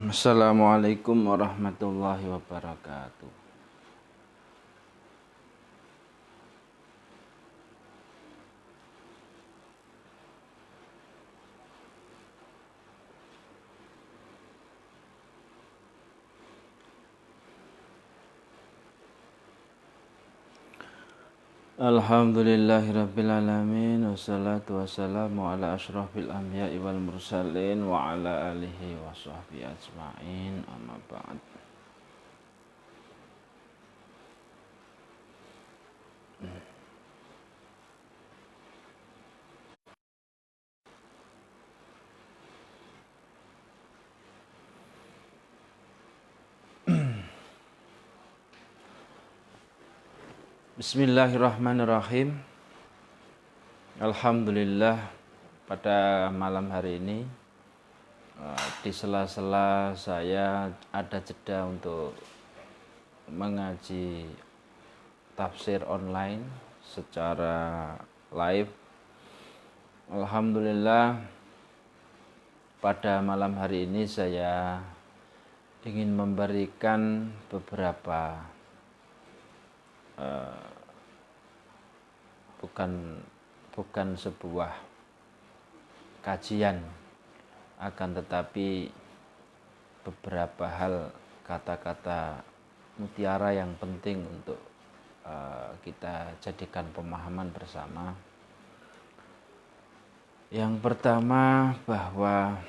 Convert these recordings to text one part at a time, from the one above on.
Assalamualaikum warahmatullahi wabarakatuh. Alhamdulillahirabbil alamin wassalatu wassalamu ala asyrafil anbiya'i wal mursalin wa ala alihi wa sahbihi ajma'in amma ba'd. Bismillahirrahmanirrahim. Alhamdulillah, pada malam hari ini di sela-sela saya ada jeda untuk mengaji tafsir online secara live. Alhamdulillah, pada malam hari ini saya ingin memberikan beberapa bukan sebuah kajian, akan tetapi beberapa hal, kata-kata mutiara yang penting untuk kita jadikan pemahaman bersama. Yang pertama, bahwa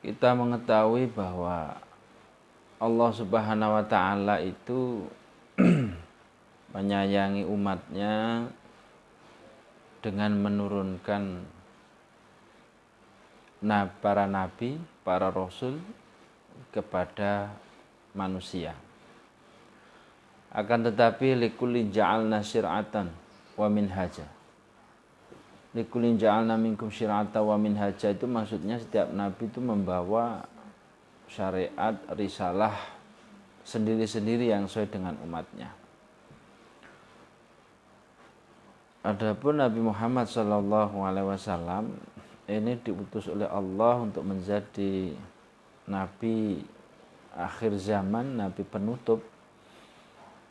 kita mengetahui bahwa Allah Subhanahu wa ta'ala itu menyayangi umatnya dengan menurunkan para nabi, para rasul kepada manusia. Akan tetapi likulli ja'alna syir'atan wa minhaja. Likulli ja'alna minkum syir'atan wa minhaja itu maksudnya setiap nabi itu membawa syariat, risalah sendiri-sendiri yang sesuai dengan umatnya. Adapun Nabi Muhammad SAW ini diutus oleh Allah untuk menjadi nabi akhir zaman, nabi penutup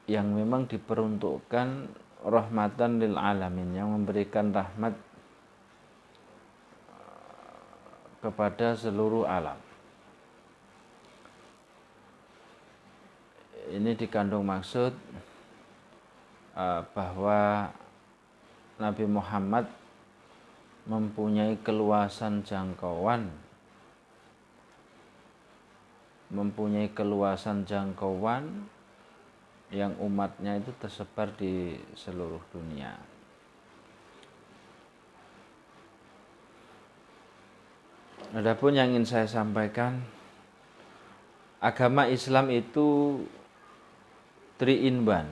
yang memang diperuntukkan rahmatan lil alamin, yang memberikan rahmat kepada seluruh alam. Ini dikandung maksud bahwa Nabi Muhammad mempunyai keluasan jangkauan, yang umatnya itu tersebar di seluruh dunia. Adapun yang ingin saya sampaikan, agama Islam itu 3 in 1,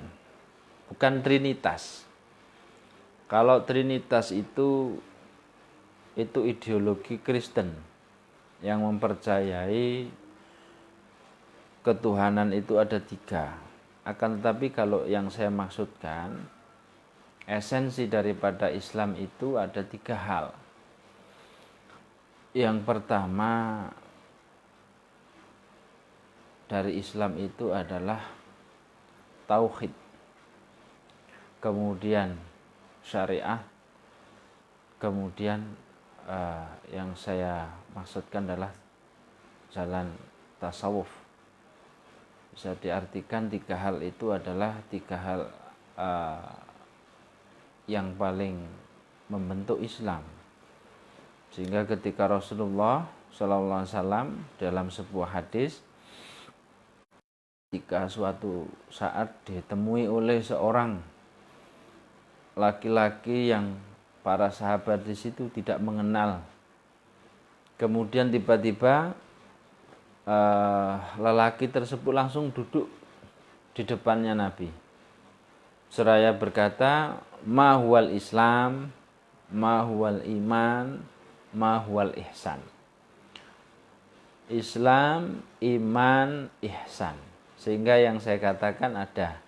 bukan trinitas. Kalau trinitas itu ideologi Kristen yang mempercayai ketuhanan itu ada 3. Akan tetapi kalau yang saya maksudkan, esensi daripada Islam itu ada 3 hal. Yang pertama dari Islam itu adalah tauhid, kemudian syariah, kemudian yang saya maksudkan adalah jalan tasawuf. Bisa diartikan 3 hal itu adalah 3 hal yang paling membentuk Islam. Sehingga ketika Rasulullah SAW dalam sebuah hadis, jika suatu saat ditemui oleh seorang laki-laki yang para sahabat di situ tidak mengenal, kemudian tiba-tiba lelaki tersebut langsung duduk di depannya Nabi, seraya berkata, ma huwal Islam, ma huwal iman, ma huwal ihsan. Islam, iman, ihsan. Sehingga yang saya katakan ada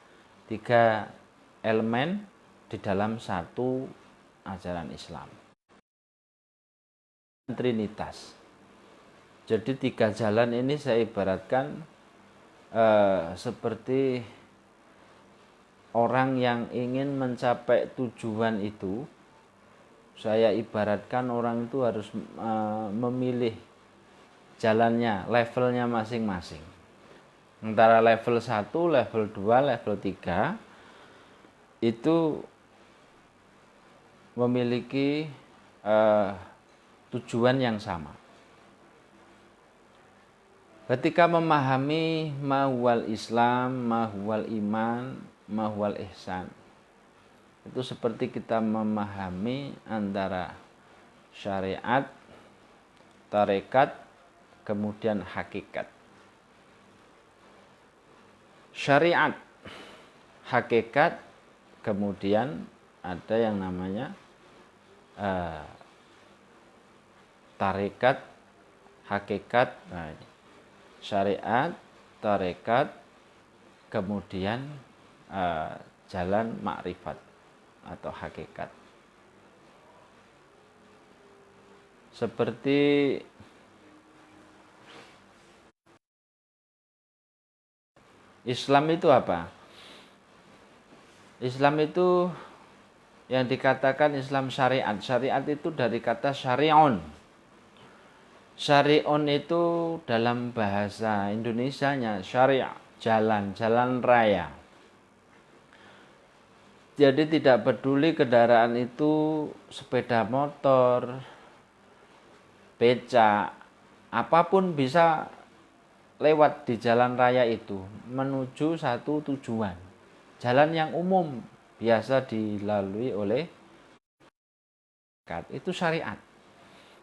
3 elemen di dalam satu ajaran Islam. trinitas. Jadi 3 jalan ini saya ibaratkan seperti orang yang ingin mencapai tujuan itu. Saya ibaratkan orang itu harus memilih jalannya, levelnya masing-masing. Antara level 1, level 2, level 3 itu memiliki tujuan yang sama. Ketika memahami mahwal Islam, mahwal iman, mahwal ihsan, itu seperti kita memahami antara syariat, tarekat, kemudian hakikat. Syariat, hakikat, kemudian ada yang namanya tarekat, hakikat. Nah, syariat, tarekat, kemudian jalan makrifat atau hakikat. Seperti Islam itu apa? Islam itu yang dikatakan Islam syariat. Syariat itu dari kata syari'un. Syari'un itu dalam bahasa Indonesianya syari', jalan raya. Jadi tidak peduli kendaraan itu sepeda motor, becak, apapun bisa lewat di jalan raya itu menuju satu tujuan. Jalan yang umum biasa dilalui oleh masyarakat itu syariat.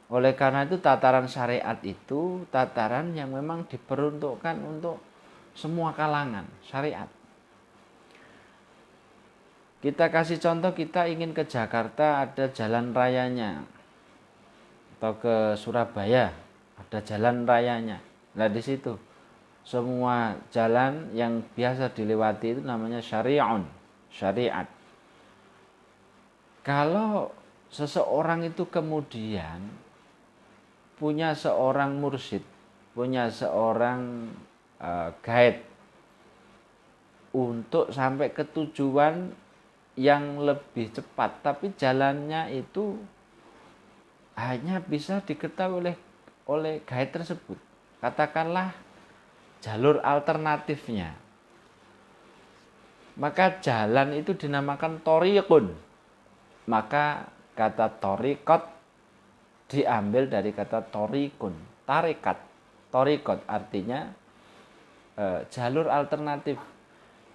Oleh karena itu tataran syariat itu tataran yang memang diperuntukkan untuk semua kalangan syariat. Kita kasih contoh, kita ingin ke Jakarta ada jalan rayanya, atau ke Surabaya ada jalan rayanya. Nah di situ semua jalan yang biasa dilewati itu namanya syari'un, syariat. Kalau seseorang itu kemudian punya seorang mursyid, punya seorang guide untuk sampai ke tujuan yang lebih cepat, tapi jalannya itu hanya bisa diketahui oleh guide tersebut. Katakanlah jalur alternatifnya. Maka jalan itu dinamakan thoriqun. Maka kata thoriqat diambil dari kata thoriqun, tarekat. Thoriqat artinya jalur alternatif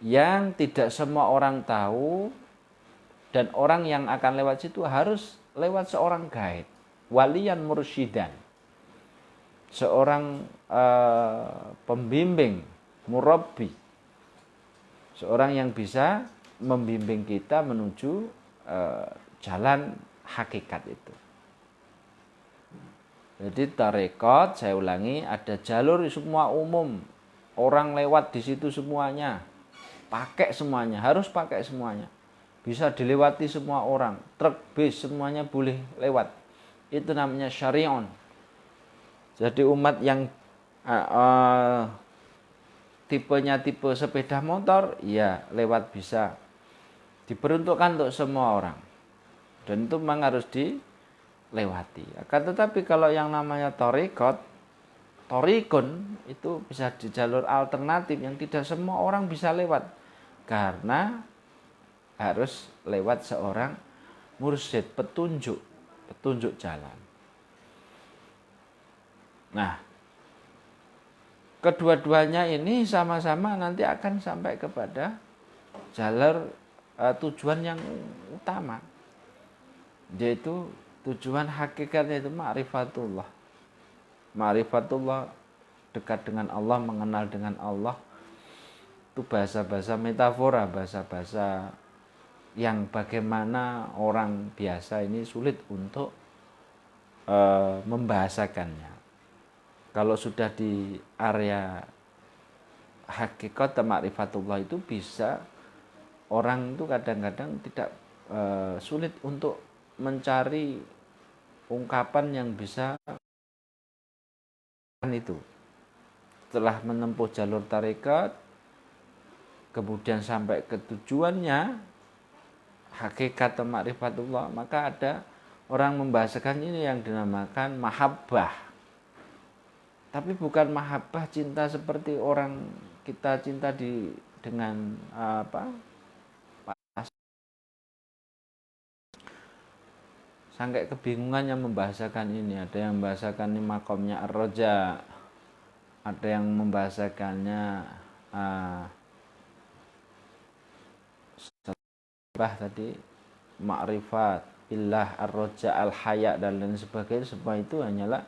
yang tidak semua orang tahu, dan orang yang akan lewat situ harus lewat seorang guide, waliyan mursyidan, seorang pembimbing, murabbi, seorang yang bisa membimbing kita menuju jalan hakikat itu. Jadi tarekat, saya ulangi, ada jalur semua umum, orang lewat di situ semuanya, pakai semuanya, harus pakai semuanya, bisa dilewati semua orang, truk, bis, semuanya boleh lewat. Itu namanya syari'un. Jadi umat yang tipenya tipe sepeda motor, ya lewat bisa, diperuntukkan untuk semua orang, dan itu memang harus dilewati. Akan tetapi kalau yang namanya thoriqat, thoriqun, itu bisa di jalur alternatif yang tidak semua orang bisa lewat, karena harus lewat seorang mursyid, petunjuk jalan. Nah, kedua-duanya ini sama-sama nanti akan sampai kepada jalur tujuan yang utama, yaitu tujuan hakikatnya itu ma'rifatullah. Ma'rifatullah, dekat dengan Allah, mengenal dengan Allah. Itu bahasa-bahasa metafora, bahasa-bahasa yang bagaimana orang biasa ini sulit untuk membahasakannya. Kalau sudah di area hakikat ma'rifatullah itu bisa, orang itu kadang-kadang tidak sulit untuk mencari ungkapan yang bisa itu. Setelah menempuh jalur tarekat, kemudian sampai ke tujuannya, hakikat atau ma'rifatullah, maka ada orang membahasakan ini yang dinamakan mahabbah. Tapi bukan mahabbah cinta seperti orang kita cinta dengan sampai kebingungan yang membahasakan ini. Ada yang membahasakan ini makomnya ar-roja, ada yang membahasakannya tadi ma'rifat billah ar-roja al-haya dan lain sebagainya. Semua itu hanyalah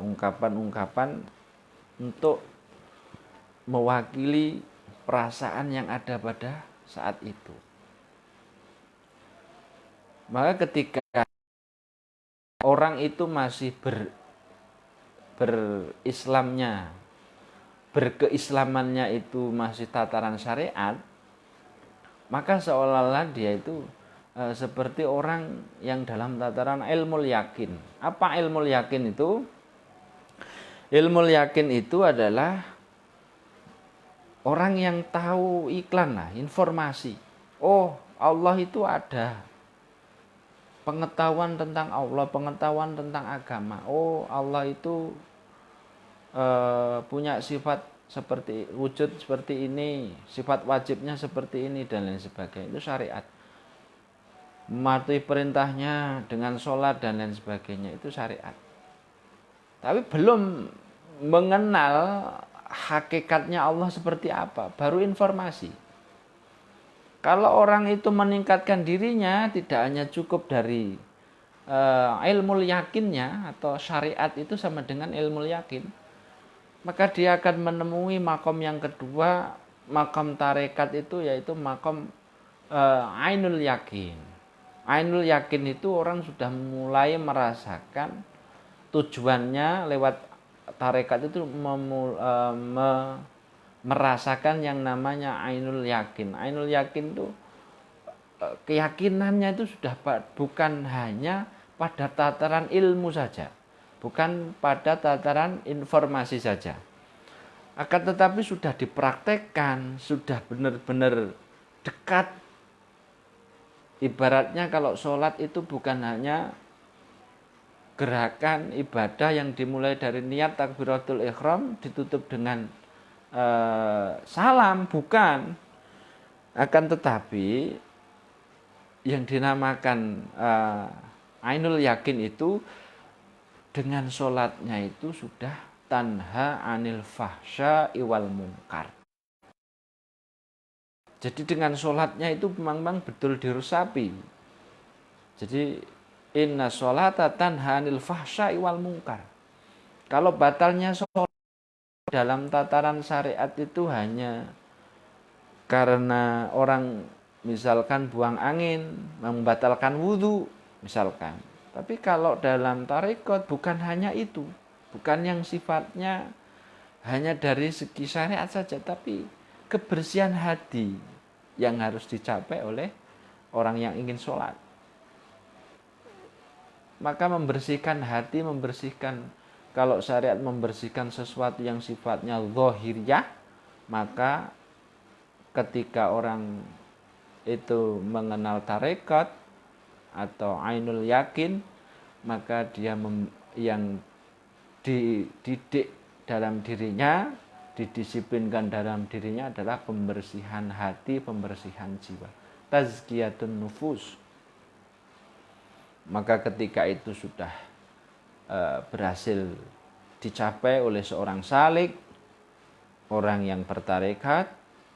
ungkapan-ungkapan untuk mewakili perasaan yang ada pada saat itu. Maka ketika orang itu masih berislamnya, berkeislamannya itu masih tataran syariat, maka seolah-olah dia itu seperti orang yang dalam tataran ilmu yakin. Apa ilmu yakin itu? Ilmu yakin itu adalah orang yang tahu iklan lah, informasi. Oh, Allah itu ada. Pengetahuan tentang Allah, pengetahuan tentang agama. Oh, Allah itu punya sifat seperti wujud seperti ini, sifat wajibnya seperti ini dan lain sebagainya. Itu syariat. Mematuhi perintahnya dengan sholat dan lain sebagainya, itu syariat. Tapi belum mengenal hakikatnya Allah seperti apa, baru informasi. Kalau orang itu meningkatkan dirinya tidak hanya cukup dari ilmu yakinnya atau syariat itu sama dengan ilmu yakin, maka dia akan menemui makom yang kedua, makom tarekat itu yaitu makom ainul yakin. Ainul yakin itu orang sudah mulai merasakan tujuannya lewat tarekat itu merasakan yang namanya ainul yakin. Ainul yakin itu keyakinannya itu sudah bukan hanya pada tataran ilmu saja, bukan pada tataran informasi saja, akan tetapi sudah dipraktekkan, sudah benar-benar dekat. Ibaratnya kalau sholat itu bukan hanya gerakan ibadah yang dimulai dari niat takbiratul ihram ditutup dengan salam, bukan. Akan tetapi yang dinamakan ainul yakin itu dengan sholatnya itu sudah tanha anil fahsya iwal munkar. Jadi dengan sholatnya itu memang betul diresapi. Jadi inna sholata tanha anil fahsya iwal munkar. Kalau batalnya sholat dalam tataran syariat itu hanya karena orang misalkan buang angin, membatalkan wudhu misalkan. Tapi kalau dalam tarekat bukan hanya itu, bukan yang sifatnya hanya dari segi syariat saja, tapi kebersihan hati yang harus dicapai oleh orang yang ingin sholat. Maka membersihkan hati, kalau syariat membersihkan sesuatu yang sifatnya zahiriyah, maka ketika orang itu mengenal tarekat atau ainul yakin, maka dia yang dididik dalam dirinya, didisiplinkan dalam dirinya adalah pembersihan hati, pembersihan jiwa, tazkiyatun nufus. Maka ketika itu sudah berhasil dicapai oleh seorang salik, orang yang bertarekat,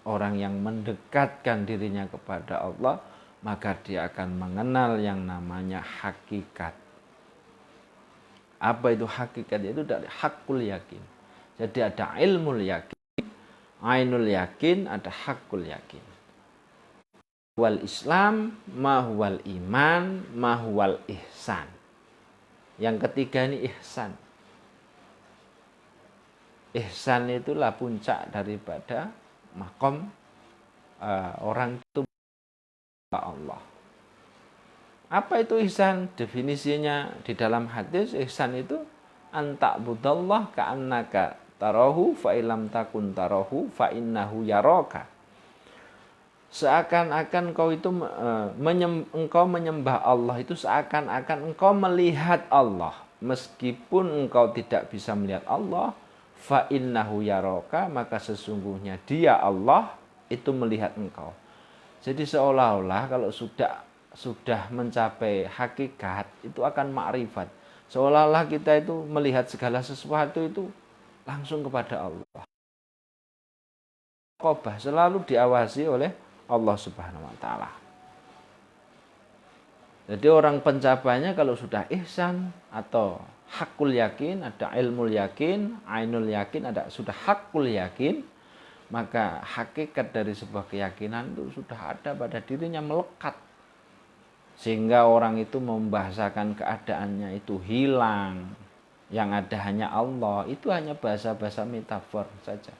orang yang mendekatkan dirinya kepada Allah, maka dia akan mengenal yang namanya hakikat. Apa itu hakikat? Itu dari hakul yakin. Jadi ada ilmu yakin, ainul yakin, ada hakul yakin. Wal Islam, mahwal iman, mahwal ihsan. Yang ketiga ini ihsan. Ihsan itulah puncak daripada makom orang itu Allah. Apa itu ihsan? Definisinya di dalam hadis, ihsan itu anta'budallah ka'annaka tarahu fa ilam takun tarahu fa innahu yaraka. Seakan-akan engkau menyembah Allah itu seakan-akan engkau melihat Allah. Meskipun engkau tidak bisa melihat Allah, fa innahu yaraka, maka sesungguhnya dia Allah itu melihat engkau. Jadi seolah-olah kalau sudah mencapai hakikat itu akan makrifat. Seolah-olah kita itu melihat segala sesuatu itu langsung kepada Allah. Qobah selalu diawasi oleh Allah Subhanahu wa taala. Jadi orang pencapainya kalau sudah ihsan atau hakul yakin, ada ilmul yakin, ainul yakin, ada sudah hakul yakin, maka hakikat dari sebuah keyakinan itu sudah ada pada dirinya, melekat. Sehingga orang itu membahasakan keadaannya itu hilang. Yang ada hanya Allah, itu hanya bahasa-bahasa metafor saja.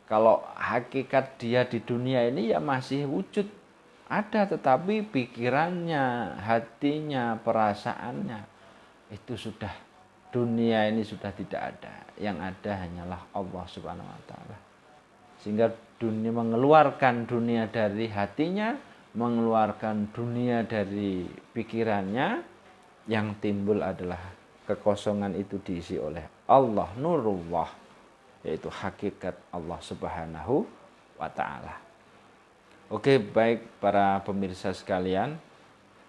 Kalau hakikat dia di dunia ini ya masih wujud ada, tetapi pikirannya, hatinya, perasaannya itu sudah, dunia ini sudah tidak ada. Yang ada hanyalah Allah Subhanahu wa taala. Sehingga dunia, mengeluarkan dunia dari hatinya, mengeluarkan dunia dari pikirannya, yang timbul adalah kekosongan itu diisi oleh Allah, nurullah, yaitu hakikat Allah Subhanahu wa taala. Oke, baik para pemirsa sekalian,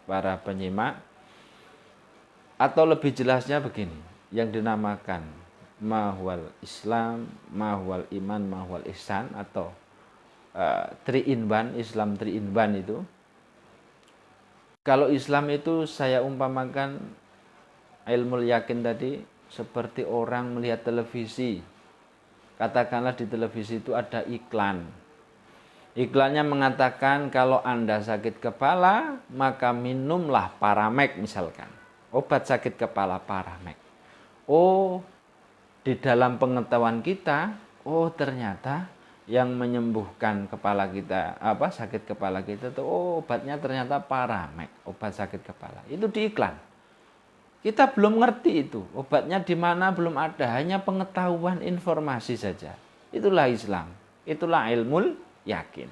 para penyimak, atau lebih jelasnya begini, yang dinamakan mahwal Islam, mahwal iman, mahwal ihsan, atau 3 in 1, Islam 3 in 1 itu. Kalau Islam itu saya umpamakan ilmu yakin tadi seperti orang melihat televisi. Katakanlah di televisi itu ada iklan. Iklannya mengatakan kalau Anda sakit kepala, maka minumlah Paramek misalkan. Obat sakit kepala Paramek. Oh, di dalam pengetahuan kita, oh ternyata yang menyembuhkan kepala kita, sakit kepala kita itu, oh obatnya ternyata Paramek, obat sakit kepala. Itu di iklan. Kita belum ngerti itu, obatnya di mana belum ada, hanya pengetahuan informasi saja. Itulah Islam, itulah ilmu yakin.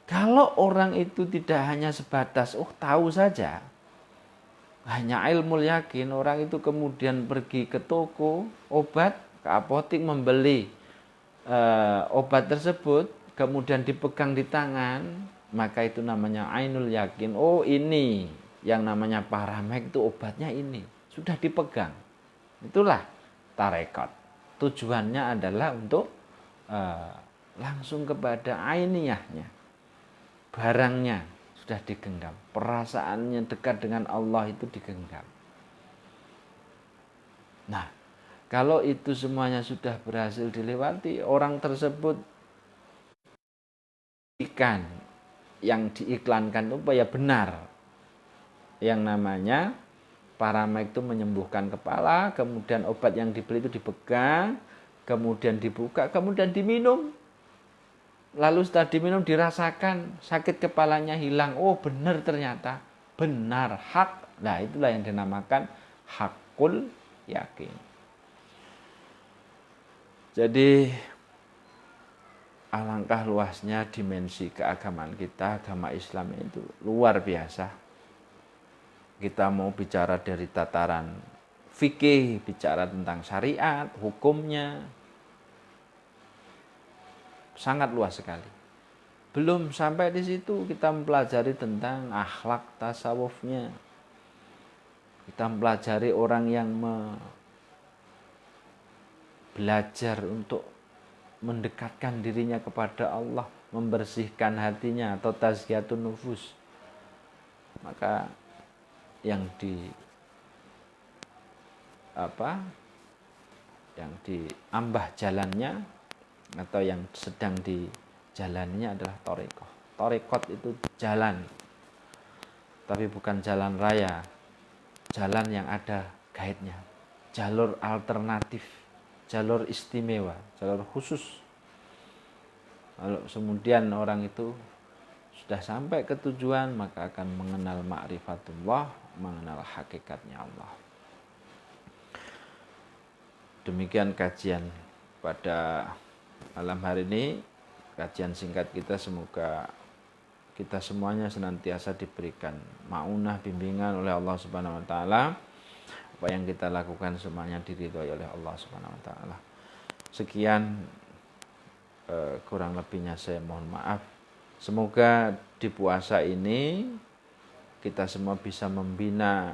Kalau orang itu tidak hanya sebatas tahu saja, hanya ilmu yakin, orang itu kemudian pergi ke toko obat, ke apotik membeli obat tersebut, kemudian dipegang di tangan, maka itu namanya ainul yakin. Oh, ini yang namanya Paramek itu obatnya ini, sudah dipegang. Itulah tarekat. Tujuannya adalah untuk langsung kepada ainiyahnya, barangnya sudah digenggam, perasaannya dekat dengan Allah itu digenggam. Nah, kalau itu semuanya sudah berhasil dilewati, orang tersebut ikan yang diiklankan itu ya benar. Yang namanya Paramek itu menyembuhkan kepala, kemudian obat yang dibeli itu dipegang, kemudian dibuka, kemudian diminum. Lalu setelah diminum dirasakan sakit kepalanya hilang. Oh benar, ternyata benar, hak. Nah itulah yang dinamakan hakul yakin. Jadi alangkah luasnya dimensi keagamaan kita, agama Islam itu luar biasa. Kita mau bicara dari tataran fikih, bicara tentang syariat, hukumnya, sangat luas sekali. Belum sampai di situ kita mempelajari tentang akhlak tasawufnya. Kita mempelajari orang yang belajar untuk mendekatkan dirinya kepada Allah, membersihkan hatinya atau tazkiyatun nufus. Maka yang diambah jalannya atau yang sedang dijalaninya adalah thariqah. Thariqat itu jalan, tapi bukan jalan raya, jalan yang ada guide-nya, jalur alternatif, jalur istimewa, jalur khusus. Kalau kemudian orang itu sudah sampai ke tujuan, maka akan mengenal ma'rifatullah, mengenal hakikatnya Allah. Demikian kajian pada malam hari ini, kajian singkat kita. Semoga kita semuanya senantiasa diberikan maunah, bimbingan oleh Allah Subhanahu wa taala. Apa yang kita lakukan semuanya diridhoi oleh Allah Subhanahu wa taala. Sekian, kurang lebihnya saya mohon maaf. Semoga di puasa ini kita semua bisa membina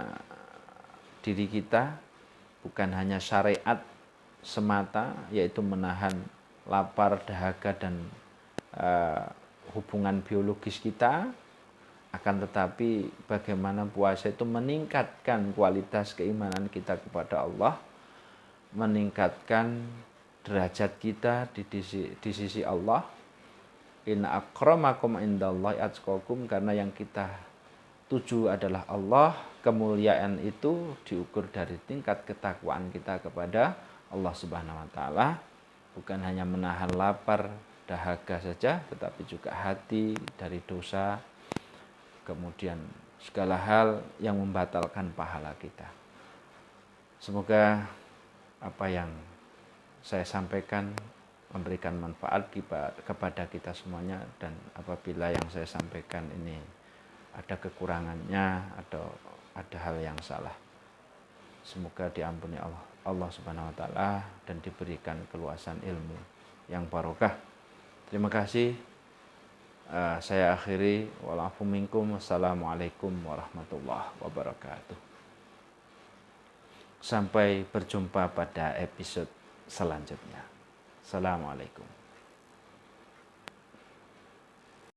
diri kita, bukan hanya syariat semata, yaitu menahan lapar, dahaga, dan hubungan biologis kita, akan tetapi bagaimana puasa itu meningkatkan kualitas keimanan kita kepada Allah, meningkatkan derajat kita di sisi Allah. Inna akramakum indallahi atqakum, karena yang kita tuju adalah Allah. Kemuliaan itu diukur dari tingkat ketakwaan kita kepada Allah Subhanahu wa taala, bukan hanya menahan lapar, dahaga saja, tetapi juga hati dari dosa, kemudian segala hal yang membatalkan pahala kita. Semoga apa yang saya sampaikan memberikan manfaat kepada kita semuanya, dan apabila yang saya sampaikan ini ada kekurangannya atau ada hal yang salah, semoga diampuni Allah Subhanahu wa taala dan diberikan keluasan ilmu yang barokah. Terima kasih. Saya akhiri. Wa'alaikum minkum. Wassalamualaikum warahmatullahi wabarakatuh. Sampai berjumpa pada episode selanjutnya. Assalamualaikum.